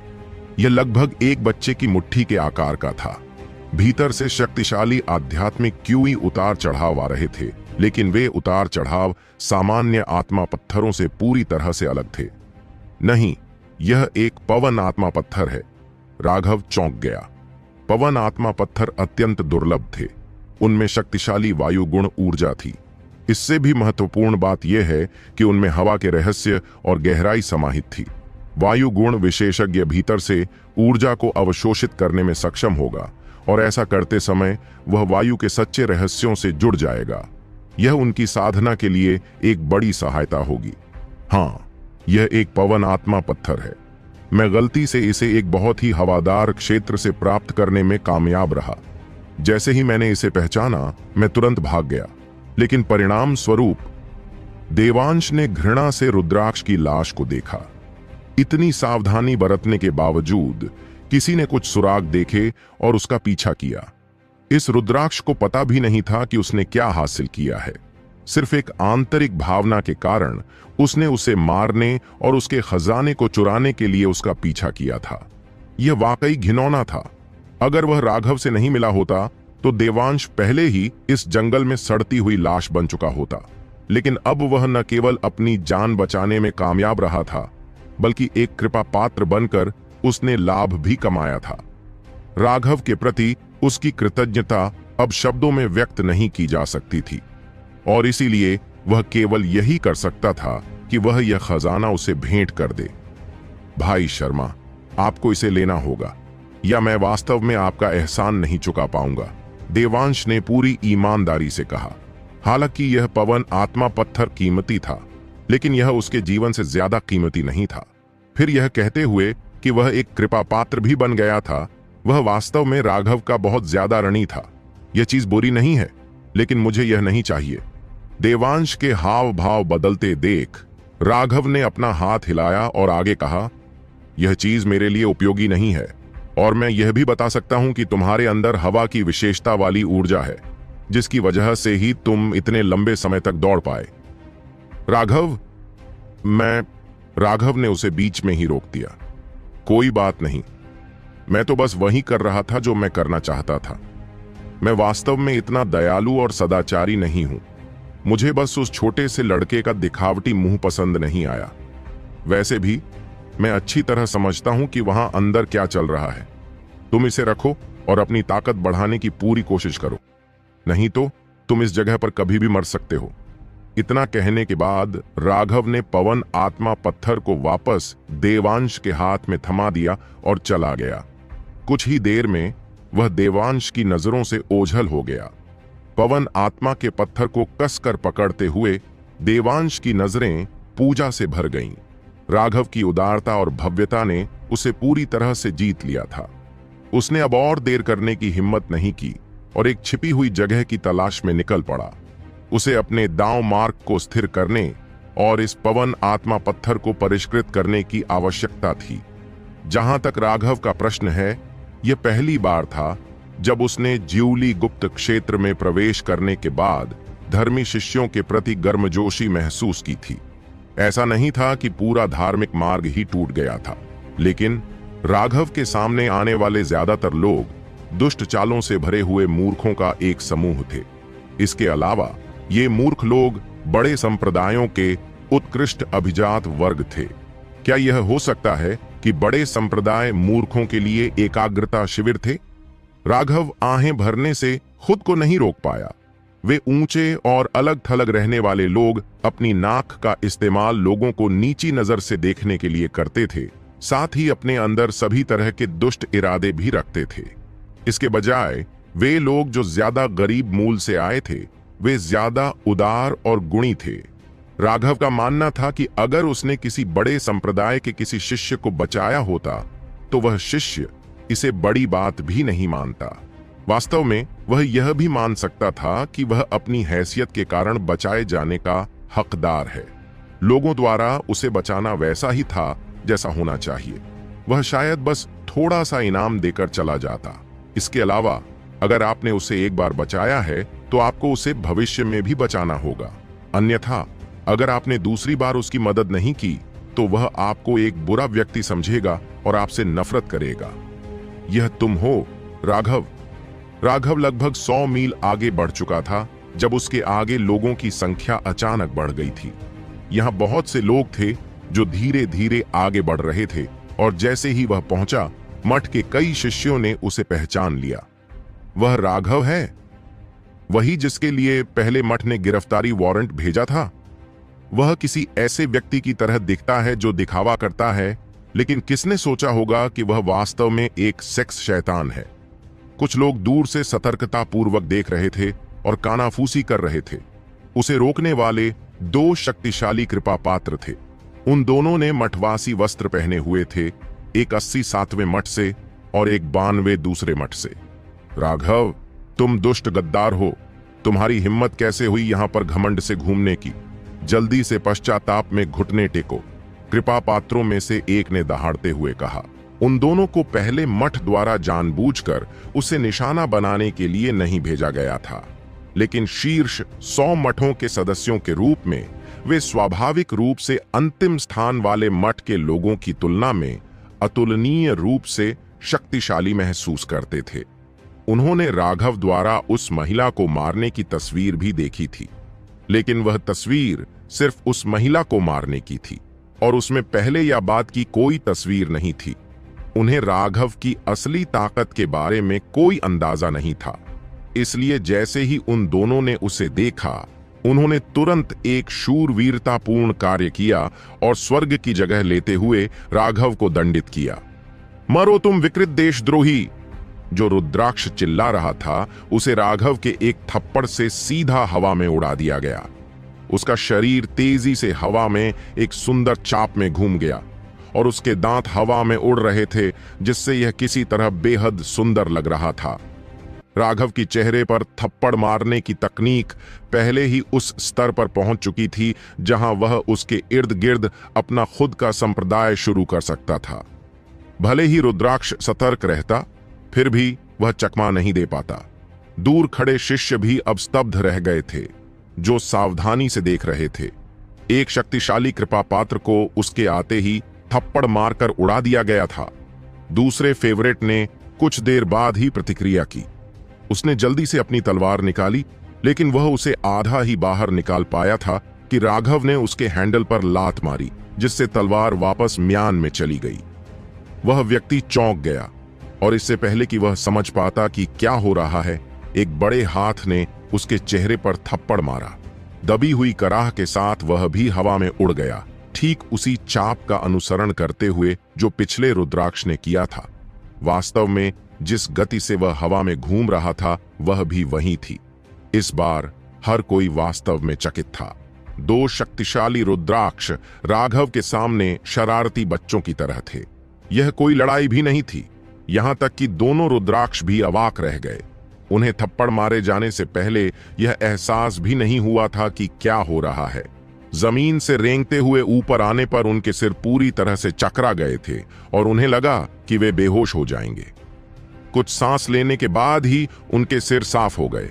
यह लगभग एक बच्चे की मुट्ठी के आकार का था। भीतर से शक्तिशाली आध्यात्मिक क्यूई उतार चढ़ाव आ रहे थे, लेकिन वे उतार चढ़ाव सामान्य आत्मा पत्थरों से पूरी तरह से अलग थे। नहीं, यह एक पवन आत्मा पत्थर है। राघव चौंक गया। पवन आत्मा पत्थर अत्यंत दुर्लभ थे। उनमें शक्तिशाली वायु गुण ऊर्जा थी। इससे भी महत्वपूर्ण बात यह है कि उनमें हवा के रहस्य और गहराई समाहित थी। वायु गुण विशेषज्ञ भीतर से ऊर्जा को अवशोषित करने में सक्षम होगा और ऐसा करते समय वह वायु के सच्चे रहस्यों से जुड़ जाएगा। यह उनकी साधना के लिए एक बड़ी सहायता होगी। हाँ, यह एक पवन आत्मा पत्थर है। मैं गलती से इसे एक बहुत ही हवादार क्षेत्र से प्राप्त करने में कामयाब रहा। जैसे ही मैंने इसे पहचाना, मैं तुरंत भाग गया, लेकिन परिणाम स्वरूप देवांश ने घृणा से रुद्राक्ष की लाश को देखा। इतनी सावधानी बरतने के बावजूद किसी ने कुछ सुराग देखे और उसका पीछा किया। इस रुद्राक्ष को पता भी नहीं था कि उसने क्या हासिल किया है। सिर्फ एक आंतरिक भावना के कारण उसने उसे मारने और उसके खजाने को चुराने के लिए उसका पीछा किया था। यह वाकई घिनौना था। अगर वह राघव से नहीं मिला होता तो देवांश पहले ही इस जंगल में सड़ती हुई लाश बन चुका होता। लेकिन अब वह न केवल अपनी जान बचाने में कामयाब रहा था, बल्कि एक कृपा पात्र बनकर उसने लाभ भी कमाया था। राघव के प्रति उसकी कृतज्ञता अब शब्दों में व्यक्त नहीं की जा सकती थी, और इसीलिए वह केवल यही कर सकता था कि वह यह खजाना उसे भेंट कर दे। भाई शर्मा, आपको इसे लेना होगा, या मैं वास्तव में आपका एहसान नहीं चुका पाऊंगा, देवांश ने पूरी ईमानदारी से कहा। हालांकि यह पवन आत्मा पत्थर कीमती था, लेकिन यह उसके जीवन से ज्यादा कीमती नहीं था। फिर यह कहते हुए कि वह एक कृपा पात्र भी बन गया था, वह वास्तव में राघव का बहुत ज्यादा ऋणी था। यह चीज बुरी नहीं है, लेकिन मुझे यह नहीं चाहिए। देवांश के हाव भाव बदलते देख राघव ने अपना हाथ हिलाया और आगे कहा, यह चीज मेरे लिए उपयोगी नहीं है, और मैं यह भी बता सकता हूं कि तुम्हारे अंदर हवा की विशेषता वाली ऊर्जा है, जिसकी वजह से ही तुम इतने लंबे समय तक दौड़ पाए। राघव ने उसे बीच में ही रोक दिया। कोई बात नहीं, मैं तो बस वही कर रहा था जो मैं करना चाहता था। मैं वास्तव में इतना दयालु और सदाचारी नहीं हूं। मुझे बस उस छोटे से लड़के का दिखावटी मुंह पसंद नहीं आया। वैसे भी मैं अच्छी तरह समझता हूं कि वहां अंदर क्या चल रहा है। तुम इसे रखो और अपनी ताकत बढ़ाने की पूरी कोशिश करो, नहीं तो तुम इस जगह पर कभी भी मर सकते हो। इतना कहने के बाद राघव ने पवन आत्मा पत्थर को वापस देवांश के हाथ में थमा दिया और चला गया। कुछ ही देर में वह देवांश की नजरों से ओझल हो गया। पवन आत्मा के पत्थर को कसकर पकड़ते हुए देवांश की नजरें पूजा से भर गईं। राघव की उदारता और भव्यता ने उसे पूरी तरह से जीत लिया था। उसने अब और देर करने की हिम्मत नहीं की और एक छिपी हुई जगह की तलाश में निकल पड़ा। उसे अपने दांव मार्ग को स्थिर करने और इस पवन आत्मा पत्थर को परिष्कृत करने की आवश्यकता थी। जहां तक राघव का प्रश्न है, यह पहली बार था जब उसने ज्यूली गुप्त क्षेत्र में प्रवेश करने के बाद धर्मी शिष्यों के प्रति गर्मजोशी महसूस की थी। ऐसा नहीं था कि पूरा धार्मिक मार्ग ही टूट गया था, लेकिन राघव के सामने आने वाले ज्यादातर लोग दुष्ट चालों से भरे हुए मूर्खों का एक समूह थे। इसके अलावा ये मूर्ख लोग बड़े संप्रदायों के उत्कृष्ट अभिजात वर्ग थे। क्या यह हो सकता है कि बड़े संप्रदाय मूर्खों के लिए एकाग्रता शिविर थे? राघव आहें भरने से खुद को नहीं रोक पाया। वे ऊंचे और अलग थलग रहने वाले लोग अपनी नाक का इस्तेमाल लोगों को नीची नजर से देखने के लिए करते थे, साथ ही अपने अंदर सभी तरह के दुष्ट इरादे भी रखते थे। इसके बजाय वे लोग जो ज्यादा गरीब मूल से आए थे, वे ज्यादा उदार और गुणी थे। राघव का मानना था कि अगर उसने किसी बड़े संप्रदाय के किसी शिष्य को बचाया होता तो वह शिष्य इसे बड़ी बात भी नहीं मानता। वास्तव में वह यह भी मान सकता था कि वह अपनी हैसियत के कारण बचाए जाने का हकदार है। लोगों द्वारा उसे बचाना वैसा ही था जैसा होना चाहिए। वह शायद बस थोड़ा सा इनाम देकर चला जाता। इसके अलावा अगर आपने उसे एक बार बचाया है तो आपको उसे भविष्य में भी बचाना होगा। अन्यथा अगर आपने दूसरी बार उसकी मदद नहीं की तो वह आपको एक बुरा व्यक्ति समझेगा और आपसे नफरत करेगा। यह तुम हो, राघव। राघव लगभग 100 मील आगे बढ़ चुका था जब उसके आगे लोगों की संख्या अचानक बढ़ गई थी। यहाँ बहुत से लोग थे जो धीरे धीरे आगे बढ़ रहे थे, और जैसे ही वह पहुंचा, मठ के कई शिष्यों ने उसे पहचान लिया। वह राघव है, वही जिसके लिए पहले मठ ने गिरफ्तारी वारंट भेजा था। वह किसी ऐसे व्यक्ति की तरह दिखता है जो दिखावा करता है लेकिन किसने सोचा होगा कि वह वास्तव में एक सेक्स शैतान है। कुछ लोग दूर से सतर्कता पूर्वक देख रहे थे और कानाफूसी कर रहे थे। उसे रोकने वाले दो शक्तिशाली कृपा पात्र थे। उन दोनों ने मठवासी वस्त्र पहने हुए थे, एक 87वें मठ से और एक 92वें दूसरे मठ से। राघव, तुम दुष्ट गद्दार हो। तुम्हारी हिम्मत कैसे हुई यहां पर घमंड से घूमने की? जल्दी से पश्चाताप में घुटने टेको, कृपा पात्रों में से एक ने दहाड़ते हुए कहा। उन दोनों को पहले मठ द्वारा जानबूझकर उसे निशाना बनाने के लिए नहीं भेजा गया था, लेकिन शीर्ष 100 मठों के सदस्यों के रूप में वे स्वाभाविक रूप से अंतिम स्थान वाले मठ के लोगों की तुलना में अतुलनीय रूप से शक्तिशाली महसूस करते थे। उन्होंने राघव द्वारा उस महिला को मारने की तस्वीर भी देखी थी, लेकिन वह तस्वीर सिर्फ उस महिला को मारने की थी और उसमें पहले या बाद की कोई तस्वीर नहीं थी। उन्हें राघव की असली ताकत के बारे में कोई अंदाजा नहीं था, इसलिए जैसे ही उन दोनों ने उसे देखा, उन्होंने तुरंत एक शूरवीरतापूर्ण कार्य किया और स्वर्ग की जगह लेते हुए राघव को दंडित किया। मरो तुम विकृत देशद्रोही! जो रुद्राक्ष चिल्ला रहा था, उसे राघव के एक थप्पड़ से सीधा हवा में उड़ा दिया गया। उसका शरीर तेजी से हवा में एक सुंदर चाप में घूम गया और उसके दांत हवा में उड़ रहे थे, जिससे यह किसी तरह बेहद सुंदर लग रहा था। राघव की चेहरे पर थप्पड़ मारने की तकनीक पहले ही उस स्तर पर पहुंच चुकी थी जहां वह उसके इर्द गिर्द अपना खुद का संप्रदाय शुरू कर सकता था। भले ही रुद्राक्ष सतर्क रहता, फिर भी वह चकमा नहीं दे पाता। दूर खड़े शिष्य भी अब स्तब्ध रह गए थे, जो सावधानी से देख रहे थे। एक शक्तिशाली कृपा पात्र को उसके आते ही थप्पड़ मारकर उड़ा दिया गया था। दूसरे फेवरेट ने कुछ देर बाद ही प्रतिक्रिया की। उसने जल्दी से अपनी तलवार निकाली, लेकिन वह उसे आधा ही बाहर निकाल पाया था कि राघव ने उसके हैंडल पर लात मारी, जिससे तलवार वापस म्यान में चली गई। वह व्यक्ति चौंक गया और इससे पहले कि वह समझ पाता कि क्या हो रहा है, एक बड़े हाथ ने उसके चेहरे पर थप्पड़ मारा। दबी हुई कराह के साथ वह भी हवा में उड़ गया, ठीक उसी चाप का अनुसरण करते हुए जो पिछले रुद्राक्ष ने किया था। वास्तव में जिस गति से वह हवा में घूम रहा था, वह भी वही थी। इस बार हर कोई वास्तव में चकित था। दो शक्तिशाली रुद्राक्ष राघव के सामने शरारती बच्चों की तरह थे। यह कोई लड़ाई भी नहीं थी, यहां तक कि दोनों रुद्राक्ष भी अवाक रह गए। उन्हें थप्पड़ मारे जाने से पहले यह एहसास भी नहीं हुआ था कि क्या हो रहा है। जमीन से रेंगते हुए ऊपर आने पर उनके सिर पूरी तरह से चकरा गए थे और उन्हें लगा कि वे बेहोश हो जाएंगे। कुछ सांस लेने के बाद ही उनके सिर साफ हो गए।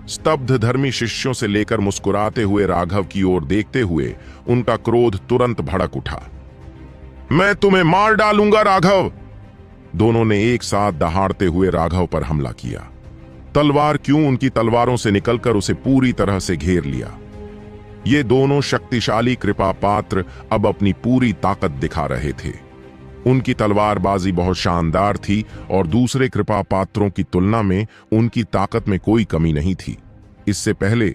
स्तब्ध धर्मी शिष्यों से लेकर मुस्कुराते हुए राघव की ओर देखते हुए उनका क्रोध तुरंत भड़क उठा। मैं तुम्हें मार डालूंगा राघव! दोनों ने एक साथ दहाड़ते हुए राघव पर हमला किया। तलवार क्यों उनकी तलवारों से निकलकर उसे पूरी तरह से घेर लिया। ये दोनों शक्तिशाली कृपा पात्र अब अपनी पूरी ताकत दिखा रहे थे। उनकी तलवारबाजी बहुत शानदार थी और दूसरे कृपा पात्रों की तुलना में उनकी ताकत में कोई कमी नहीं थी। इससे पहले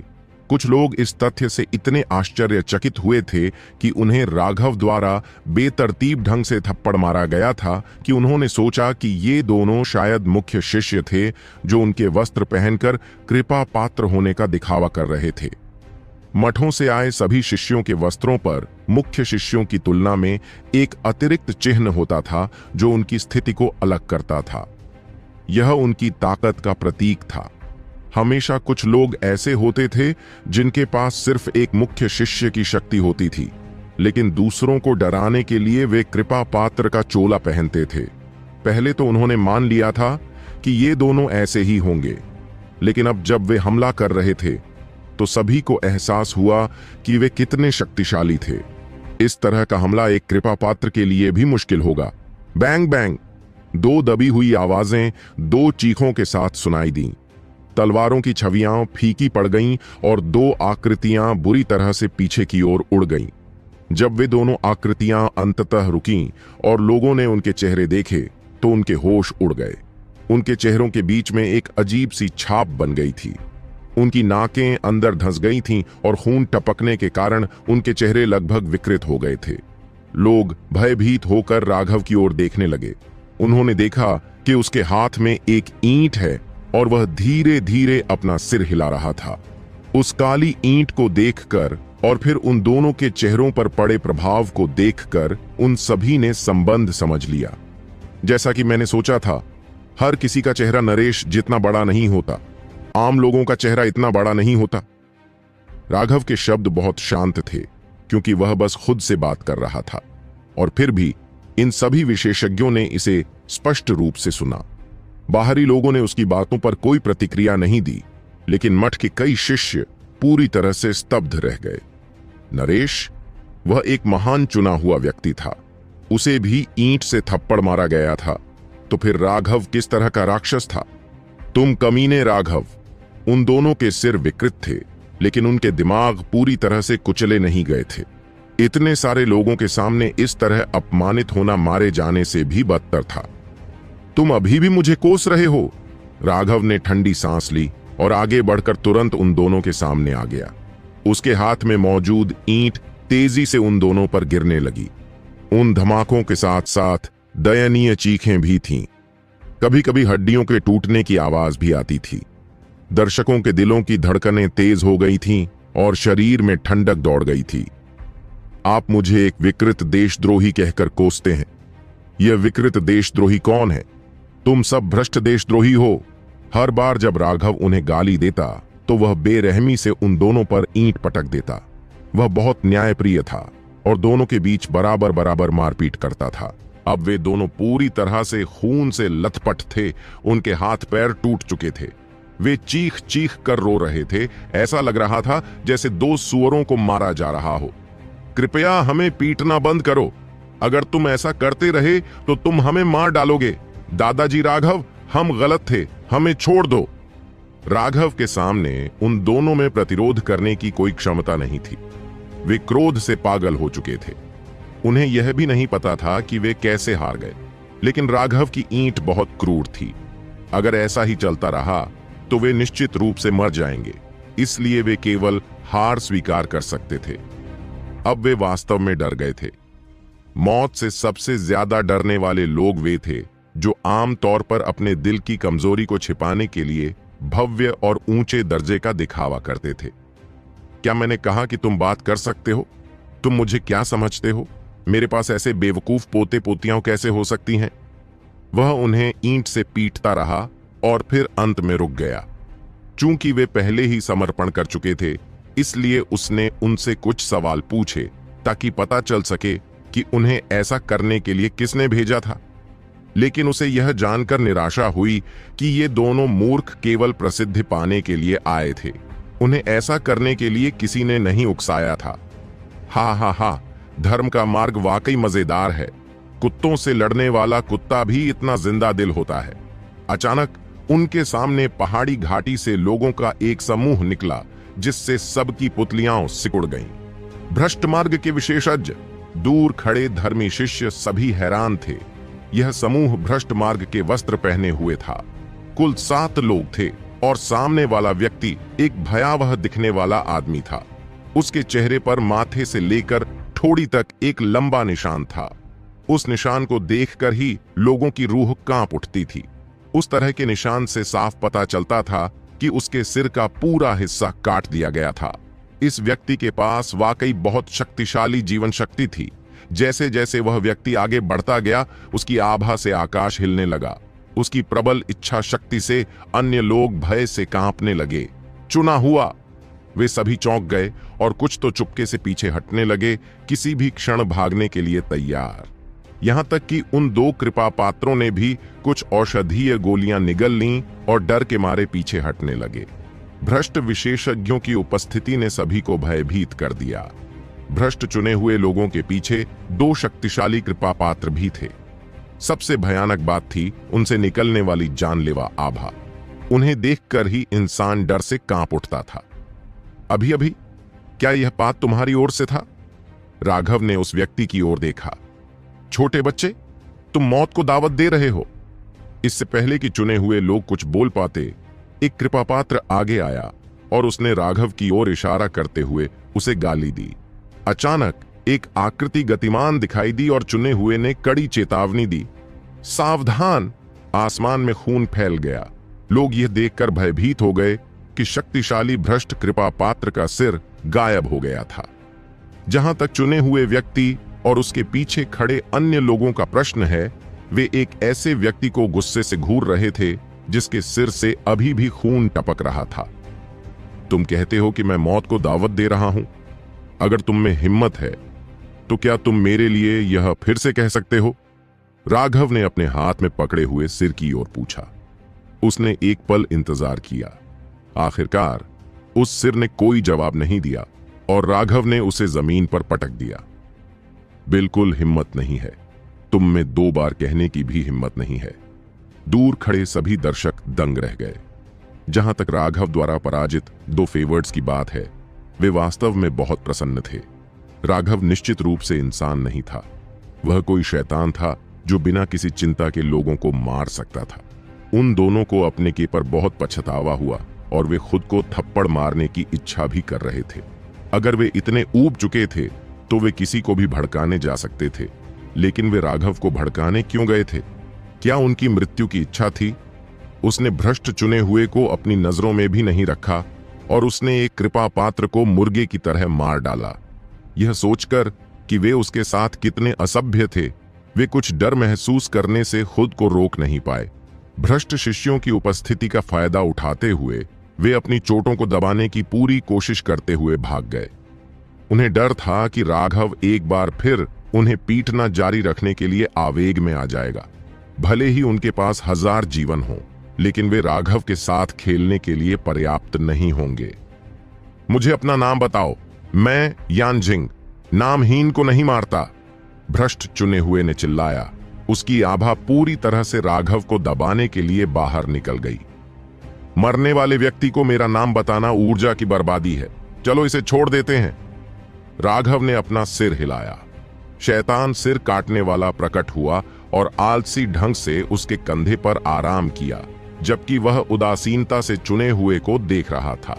कुछ लोग इस तथ्य से इतने आश्चर्यचकित हुए थे कि उन्हें राघव द्वारा बेतरतीब ढंग से थप्पड़ मारा गया था कि उन्होंने सोचा कि ये दोनों शायद मुख्य शिष्य थे, जो उनके वस्त्र पहनकर कृपा पात्र होने का दिखावा कर रहे थे। मठों से आए सभी शिष्यों के वस्त्रों पर मुख्य शिष्यों की तुलना में एक अतिरिक्त चिन्ह होता था, जो उनकी स्थिति को अलग करता था। यह उनकी ताकत का प्रतीक था। हमेशा कुछ लोग ऐसे होते थे जिनके पास सिर्फ एक मुख्य शिष्य की शक्ति होती थी, लेकिन दूसरों को डराने के लिए वे कृपा पात्र का चोला पहनते थे। पहले तो उन्होंने मान लिया था कि ये दोनों ऐसे ही होंगे, लेकिन अब जब वे हमला कर रहे थे तो सभी को एहसास हुआ कि वे कितने शक्तिशाली थे। इस तरह का हमला एक कृपा पात्र के लिए भी मुश्किल होगा। Bang bang! दो दबी हुई आवाजें दो चीखों के साथ सुनाई दीं। तलवारों की छवियां फीकी पड़ गईं और दो आकृतियां बुरी तरह से पीछे की ओर उड़ गईं। जब वे दोनों आकृतियां अंततः रुकीं और लोगों ने उनके चेहरे देखे तो उनके होश उड़ गए। उनके चेहरों के बीच में एक अजीब सी छाप बन गई थी। उनकी नाकें अंदर धंस गई थीं और खून टपकने के कारण उनके चेहरे लगभग विकृत हो गए थे। लोग भयभीत होकर राघव की ओर देखने लगे। उन्होंने देखा कि उसके हाथ में एक ईंट है और वह धीरे धीरे अपना सिर हिला रहा था। उस काली ईंट को देखकर और फिर उन दोनों के चेहरों पर पड़े प्रभाव को देखकर उन सभी ने संबंध समझ लिया। जैसा कि मैंने सोचा था, हर किसी का चेहरा नरेश जितना बड़ा नहीं होता, आम लोगों का चेहरा इतना बड़ा नहीं होता। राघव के शब्द बहुत शांत थे क्योंकि वह बस खुद से बात कर रहा था, और फिर भी इन सभी विशेषज्ञों ने इसे स्पष्ट रूप से सुना। बाहरी लोगों ने उसकी बातों पर कोई प्रतिक्रिया नहीं दी, लेकिन मठ के कई शिष्य पूरी तरह से स्तब्ध रह गए। नरेश, वह एक महान चुना हुआ व्यक्ति था, उसे भी ईंट से थप्पड़ मारा गया था, तो फिर राघव किस तरह का राक्षस था? तुम कमीने राघव। उन दोनों के सिर विकृत थे, लेकिन उनके दिमाग पूरी तरह से कुचले नहीं गए थे। इतने सारे लोगों के सामने इस तरह अपमानित होना मारे जाने से भी बदतर था। तुम अभी भी मुझे कोस रहे हो? राघव ने ठंडी सांस ली और आगे बढ़कर तुरंत उन दोनों के सामने आ गया। उसके हाथ में मौजूद ईंट तेजी से उन दोनों पर गिरने लगी। उन धमाकों के साथ साथ दयनीय चीखें भी थीं। कभी कभी हड्डियों के टूटने की आवाज भी आती थी। दर्शकों के दिलों की धड़कनें तेज हो गई थीं और शरीर में ठंडक दौड़ गई थी। आप मुझे एक विकृत देशद्रोही कहकर कोसते हैं। यह विकृत देशद्रोही कौन है? तुम सब भ्रष्ट देशद्रोही हो। हर बार जब राघव उन्हें गाली देता तो वह बेरहमी से उन दोनों पर ईंट पटक देता। वह बहुत न्यायप्रिय था और दोनों के बीच बराबर बराबर मारपीट करता था। अब वे दोनों पूरी तरह से खून से लथपथ थे। उनके हाथ पैर टूट चुके थे। वे चीख चीख कर रो रहे थे। ऐसा लग रहा था जैसे दो सुअरों को मारा जा रहा हो। कृपया हमें पीटना बंद करो। अगर तुम ऐसा करते रहे तो तुम हमें मार डालोगे। दादाजी राघव, हम गलत थे, हमें छोड़ दो। राघव के सामने उन दोनों में प्रतिरोध करने की कोई क्षमता नहीं थी। वे क्रोध से पागल हो चुके थे। उन्हें यह भी नहीं पता था कि वे कैसे हार गए, लेकिन राघव की ईंट बहुत क्रूर थी। अगर ऐसा ही चलता रहा तो वे निश्चित रूप से मर जाएंगे, इसलिए वे केवल हार स्वीकार कर सकते थे। अब वे वास्तव में डर गए थे। मौत से सबसे ज्यादा डरने वाले लोग वे थे जो आम तौर पर अपने दिल की कमजोरी को छिपाने के लिए भव्य और ऊंचे दर्जे का दिखावा करते थे। क्या मैंने कहा कि तुम बात कर सकते हो? तुम मुझे क्या समझते हो? मेरे पास ऐसे बेवकूफ पोते पोतियां कैसे हो सकती हैं? वह उन्हें ईंट से पीटता रहा और फिर अंत में रुक गया। चूंकि वे पहले ही समर्पण कर चुके थे, इसलिए उसने उनसे कुछ सवाल पूछे ताकि पता चल सके कि उन्हें ऐसा करने के लिए किसने भेजा था। लेकिन उसे यह जानकर निराशा हुई कि ये दोनों मूर्ख केवल प्रसिद्धि पाने के लिए आए थे। उन्हें ऐसा करने के लिए किसी ने नहीं उकसाया था। हा हा हा, धर्म का मार्ग वाकई मजेदार है। कुत्तों से लड़ने वाला कुत्ता भी इतना जिंदा दिल होता है। अचानक उनके सामने पहाड़ी घाटी से लोगों का एक समूह निकला, जिससे सबकी पुतलियां सिकुड़ गईं। भ्रष्ट मार्ग के विशेषज्ञ, दूर खड़े धर्मी शिष्य सभी हैरान थे। यह समूह भ्रष्ट मार्ग के वस्त्र पहने हुए था। कुल 7 लोग थे और सामने वाला व्यक्ति एक भयावह दिखने वाला आदमी था। उसके चेहरे पर माथे से लेकर ठोड़ी तक एक लंबा निशान था। उस निशान को देखकर ही लोगों की रूह कांप उठती थी। उस तरह के निशान से साफ पता चलता था कि उसके सिर का पूरा हिस्सा काट दिया गया था। इस व्यक्ति के पास वाकई बहुत शक्तिशाली जीवन शक्ति थी। जैसे जैसे वह व्यक्ति आगे बढ़ता गया, उसकी आभा से आकाश हिलने लगा। उसकी प्रबल इच्छा शक्ति से अन्य लोग भय से कांपने लगे। चुना हुआ। वे सभी चौंक गए और कुछ तो चुपके से पीछे हटने लगे, किसी भी क्षण भागने के लिए तैयार। यहां तक कि उन 2 कृपा पात्रों ने भी कुछ औषधीय गोलियां निगल लीं और डर के मारे पीछे हटने लगे। भ्रष्ट विशेषज्ञों की उपस्थिति ने सभी को भयभीत कर दिया। भ्रष्ट चुने हुए लोगों के पीछे 2 शक्तिशाली कृपा पात्र भी थे। सबसे भयानक बात थी उनसे निकलने वाली जानलेवा आभा। उन्हें देखकर ही इंसान डर से कांप उठता था। अभी अभी क्या यह बात तुम्हारी ओर से था? राघव ने उस व्यक्ति की ओर देखा। छोटे बच्चे, तुम मौत को दावत दे रहे हो। इससे पहले कि चुने हुए लोग कुछ बोल पाते, एक कृपापात्र आगे आया और उसने राघव की ओर इशारा करते हुए उसे गाली दी। अचानक एक आकृति गतिमान दिखाई दी और चुने हुए ने कड़ी चेतावनी दी, सावधान। आसमान में खून फैल गया। लोग यह देखकर भयभीत हो गए कि शक्तिशाली भ्रष्ट कृपा पात्र का सिर गायब हो गया था। जहां तक चुने हुए व्यक्ति और उसके पीछे खड़े अन्य लोगों का प्रश्न है, वे एक ऐसे व्यक्ति को गुस्से से घूर रहे थे जिसके सिर से अभी भी खून टपक रहा था। तुम कहते हो कि मैं मौत को दावत दे रहा हूं। अगर तुम में हिम्मत है तो क्या तुम मेरे लिए यह फिर से कह सकते हो? राघव ने अपने हाथ में पकड़े हुए सिर की ओर पूछा। उसने एक पल इंतजार किया। आखिरकार उस सिर ने कोई जवाब नहीं दिया और राघव ने उसे जमीन पर पटक दिया। बिल्कुल हिम्मत नहीं है। तुम में 2 बार कहने की भी हिम्मत नहीं है। दूर खड़े सभी दर्शक दंग रह गए। जहां तक राघव द्वारा पराजित 2 फेवर्ड्स की बात है, वे वास्तव में बहुत प्रसन्न थे। राघव निश्चित रूप से इंसान नहीं था। वह कोई शैतान था जो बिना किसी चिंता के लोगों को मार सकता था। उन दोनों को अपने के पर बहुत पछतावा हुआ और वे खुद को थप्पड़ मारने की इच्छा भी कर रहे थे। अगर वे इतने ऊब चुके थे तो वे किसी को भी भड़काने जा सकते थे, लेकिन वे राघव को भड़काने क्यों गए थे? क्या उनकी मृत्यु की इच्छा थी? उसने भ्रष्ट चुने हुए को अपनी नजरों में भी नहीं रखा और उसने एक कृपा पात्र को मुर्गे की तरह मार डाला। यह सोचकर कि वे उसके साथ कितने असभ्य थे, वे कुछ डर महसूस करने से खुद को रोक नहीं पाए। भ्रष्ट शिष्यों की उपस्थिति का फायदा उठाते हुए वे अपनी चोटों को दबाने की पूरी कोशिश करते हुए भाग गए। उन्हें डर था कि राघव एक बार फिर उन्हें पीटना जारी रखने के लिए आवेग में आ जाएगा। भले ही उनके पास 1000 जीवन हों, लेकिन वे राघव के साथ खेलने के लिए पर्याप्त नहीं होंगे। मुझे अपना नाम बताओ। मैं यानजिंग नामहीन को नहीं मारता, भ्रष्ट चुने हुए ने चिल्लाया। उसकी आभा पूरी तरह से राघव को दबाने के लिए बाहर निकल गई। मरने वाले व्यक्ति को मेरा नाम बताना ऊर्जा की बर्बादी है। चलो इसे छोड़ देते हैं। राघव ने अपना सिर हिलाया। शैतान सिर काटने वाला प्रकट हुआ और आलसी ढंग से उसके कंधे पर आराम किया, जबकि वह उदासीनता से चुने हुए को देख रहा था।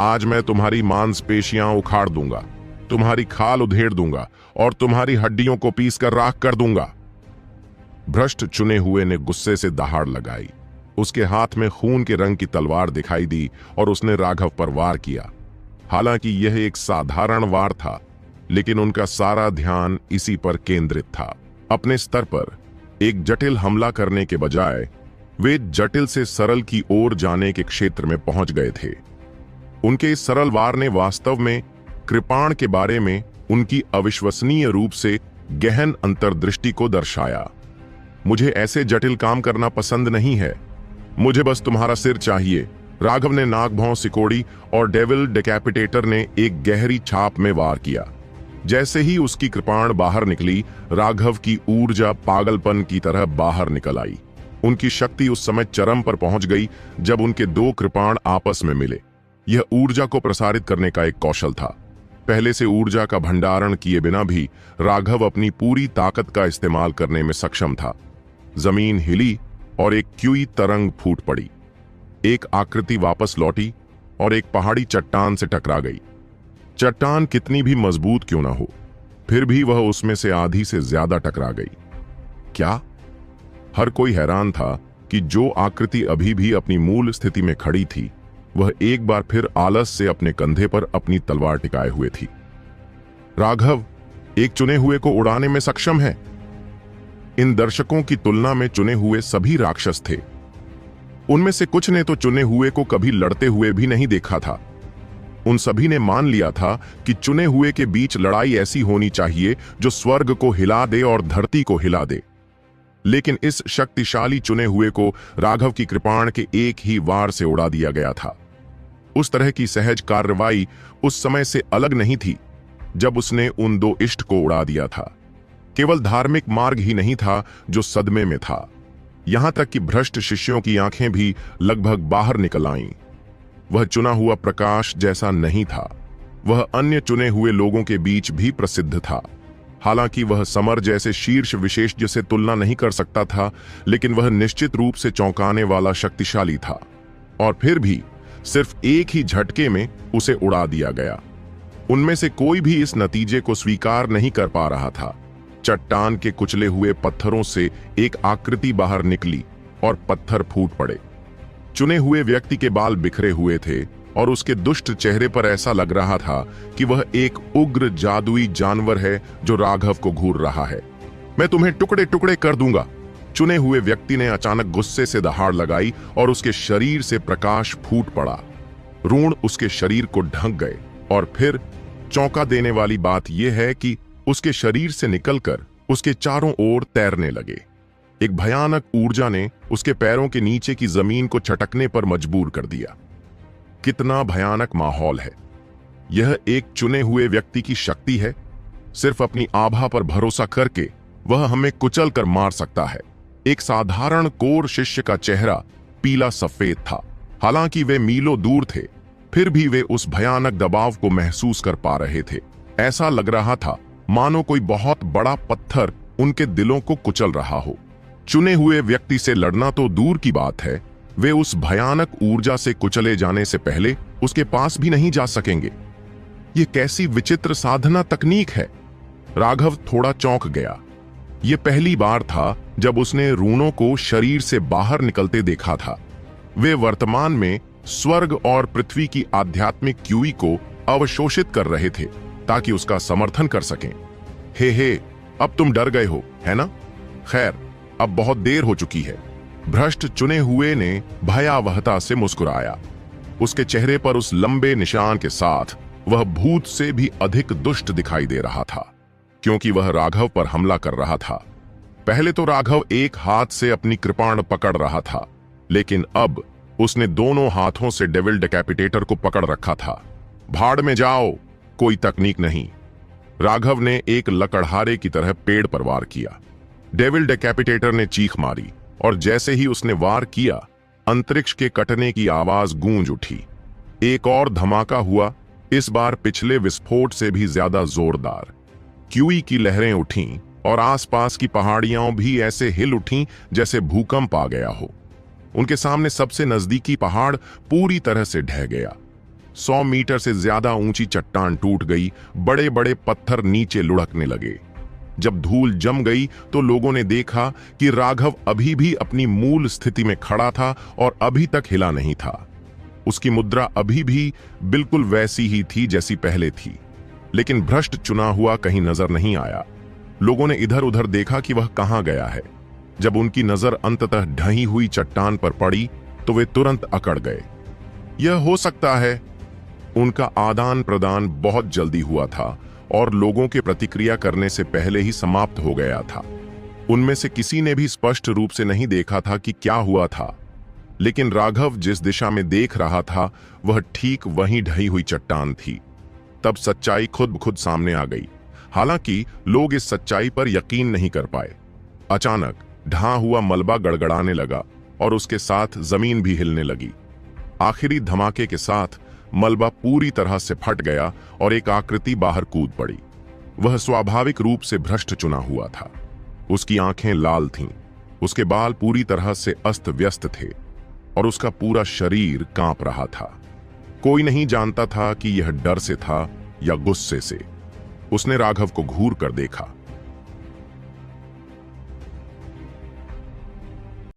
आज मैं तुम्हारी मांसपेशियां उखाड़ दूंगा, तुम्हारी खाल उधेड़ दूंगा और तुम्हारी हड्डियों को पीसकर राख कर दूंगा। भ्रष्ट चुने हुए ने गुस्से से दहाड़ लगाई। उसके हाथ में खून के रंग की तलवार दिखाई दी और उसने राघव पर वार किया। हालांकि यह एक साधारण वार था, लेकिन उनका सारा ध्यान इसी पर केंद्रित था। अपने स्तर पर एक जटिल हमला करने के बजाय वे जटिल से सरल की ओर जाने के क्षेत्र में पहुंच गए थे। उनके इस सरल वार ने वास्तव में कृपाण के बारे में उनकी अविश्वसनीय रूप से गहन अंतर्दृष्टि को दर्शाया। मुझे ऐसे जटिल काम करना पसंद नहीं है, मुझे बस तुम्हारा सिर चाहिए। राघव ने नाग भौं सिकोड़ी और डेविल डेकैपिटेटर ने एक गहरी छाप में वार किया। जैसे ही उसकी कृपाण बाहर निकली, राघव की ऊर्जा पागलपन की तरह बाहर निकल आई। उनकी शक्ति उस समय चरम पर पहुंच गई जब उनके 2 कृपाण आपस में मिले। यह ऊर्जा को प्रसारित करने का एक कौशल था। पहले से ऊर्जा का भंडारण किए बिना भी राघव अपनी पूरी ताकत का इस्तेमाल करने में सक्षम था। जमीन हिली और एक क्यूई तरंग फूट पड़ी। एक आकृति वापस लौटी और एक पहाड़ी चट्टान से टकरा गई। चट्टान कितनी भी मजबूत क्यों ना हो, फिर भी वह उसमें से आधी से ज्यादा टकरा गई। क्या? हर कोई हैरान था कि जो आकृति अभी भी अपनी मूल स्थिति में खड़ी थी, वह एक बार फिर आलस से अपने कंधे पर अपनी तलवार टिकाए हुए थी। राघव एक चुने हुए को उड़ाने में सक्षम है। इन दर्शकों की तुलना में चुने हुए सभी राक्षस थे। उनमें से कुछ ने तो चुने हुए को कभी लड़ते हुए भी नहीं देखा था। उन सभी ने मान लिया था कि चुने हुए के बीच लड़ाई ऐसी होनी चाहिए जो स्वर्ग को हिला दे और धरती को हिला दे। लेकिन इस शक्तिशाली चुने हुए को राघव की कृपाण के एक ही वार से उड़ा दिया गया था। उस तरह की सहज कार्रवाई उस समय से अलग नहीं थी जब उसने उन 2 इष्ट को उड़ा दिया था। केवल धार्मिक मार्ग ही नहीं था जो सदमे में था, यहां तक कि भ्रष्ट शिष्यों की आंखें भी लगभग बाहर निकल आईं। वह चुना हुआ प्रकाश जैसा नहीं था। वह अन्य चुने हुए लोगों के बीच भी प्रसिद्ध था। हालांकि वह समर जैसे शीर्ष विशेषज्ञ से तुलना नहीं कर सकता था, लेकिन वह निश्चित रूप से चौंकाने वाला शक्तिशाली था। और फिर भी सिर्फ एक ही झटके में उसे उड़ा दिया गया। उनमें से कोई भी इस नतीजे को स्वीकार नहीं कर पा रहा था। चट्टान के कुचले हुए पत्थरों से एक आकृति बाहर निकली और पत्थर फूट पड़े। चुने हुए व्यक्ति के बाल बिखरे हुए थे और उसके दुष्ट चेहरे पर ऐसा लग रहा था कि वह एक उग्र जादुई जानवर है जो राघव को घूर रहा है। मैं तुम्हें टुकड़े टुकड़े कर दूंगा। चुने हुए व्यक्ति ने अचानक गुस्से से दहाड़ लगाई और उसके शरीर से प्रकाश फूट पड़ा। ऋण उसके शरीर को ढक गए और फिर चौंका देने वाली बात यह है कि उसके शरीर से निकलकर उसके चारों ओर तैरने लगे। एक भयानक ऊर्जा ने उसके पैरों के नीचे की जमीन को छटकने पर मजबूर कर दिया। कितना भयानक माहौल है। यह एक चुने हुए व्यक्ति की शक्ति है। सिर्फ अपनी आभा पर भरोसा करके वह हमें कुचल कर मार सकता है। एक साधारण कोर शिष्य का चेहरा पीला सफेद था। हालांकि वे मीलों दूर थे, फिर भी वे उस भयानक दबाव को महसूस कर पा रहे थे। ऐसा लग रहा था मानो कोई बहुत बड़ा पत्थर उनके दिलों को कुचल रहा हो। चुने हुए व्यक्ति से लड़ना तो दूर की बात है, वे उस भयानक ऊर्जा से कुचले जाने से पहले उसके पास भी नहीं जा सकेंगे। ये कैसी विचित्र साधना तकनीक है। राघव थोड़ा चौंक गया। यह पहली बार था जब उसने ऋणों को शरीर से बाहर निकलते देखा था। वे वर्तमान में स्वर्ग और पृथ्वी की आध्यात्मिक क्यूई को अवशोषित कर रहे थे ताकि उसका समर्थन कर सकें। हे, अब तुम डर गए हो, है ना? खैर, अब बहुत देर हो चुकी है। भ्रष्ट चुने हुए ने भयावहता से मुस्कुराया। उसके चेहरे पर उस लंबे निशान के साथ वह भूत से भी अधिक दुष्ट दिखाई दे रहा था, क्योंकि वह राघव पर हमला कर रहा था। पहले तो राघव एक हाथ से अपनी कृपाण पकड़ रहा था, लेकिन अब उसने दोनों हाथों से डेविल डेकैपिटेटर को पकड़ रखा था। भाड़ में जाओ, कोई तकनीक नहीं। राघव ने एक लकड़हारे की तरह पेड़ पर वार किया। डेविल डेकैपिटेटर ने चीख मारी और जैसे ही उसने वार किया, अंतरिक्ष के कटने की आवाज गूंज उठी। एक और धमाका हुआ, इस बार पिछले विस्फोट से भी ज्यादा जोरदार। क्यूई की लहरें उठीं और आसपास की पहाड़ियां भी ऐसे हिल उठीं जैसे भूकंप आ गया हो। उनके सामने सबसे नजदीकी पहाड़ पूरी तरह से ढह गया। 100 मीटर से ज्यादा ऊंची चट्टान टूट गई। बड़े बड़े पत्थर नीचे लुढ़कने लगे। जब धूल जम गई तो लोगों ने देखा कि राघव अभी भी अपनी मूल स्थिति में खड़ा था और अभी तक हिला नहीं था। उसकी मुद्रा अभी भी बिल्कुल वैसी ही थी जैसी पहले थी, लेकिन भ्रष्ट चुना हुआ कहीं नजर नहीं आया। लोगों ने इधर उधर देखा कि वह कहां गया है। जब उनकी नजर अंततः ढही हुई चट्टान पर पड़ी तो वे तुरंत अकड़ गए। यह हो सकता है। उनका आदान प्रदान बहुत जल्दी हुआ था और लोगों के प्रतिक्रिया करने से पहले ही समाप्त हो गया था। उनमें से किसी ने भी स्पष्ट रूप से नहीं देखा था कि क्या हुआ था, लेकिन राघव जिस दिशा में देख रहा था वह ठीक वहीं ढही हुई चट्टान थी। तब सच्चाई खुद ब खुद सामने आ गई। हालांकि लोग इस सच्चाई पर यकीन नहीं कर पाए। अचानक ढहा हुआ मलबा गड़गड़ाने लगा और उसके साथ जमीन भी हिलने लगी। आखिरी धमाके के साथ मलबा पूरी तरह से फट गया और एक आकृति बाहर कूद पड़ी। वह स्वाभाविक रूप से भ्रष्ट चुना हुआ था। उसकी आंखें लाल थीं, उसके बाल पूरी तरह से अस्त व्यस्त थे और उसका पूरा शरीर कांप रहा था। कोई नहीं जानता था कि यह डर से था या गुस्से से। उसने राघव को घूर कर देखा।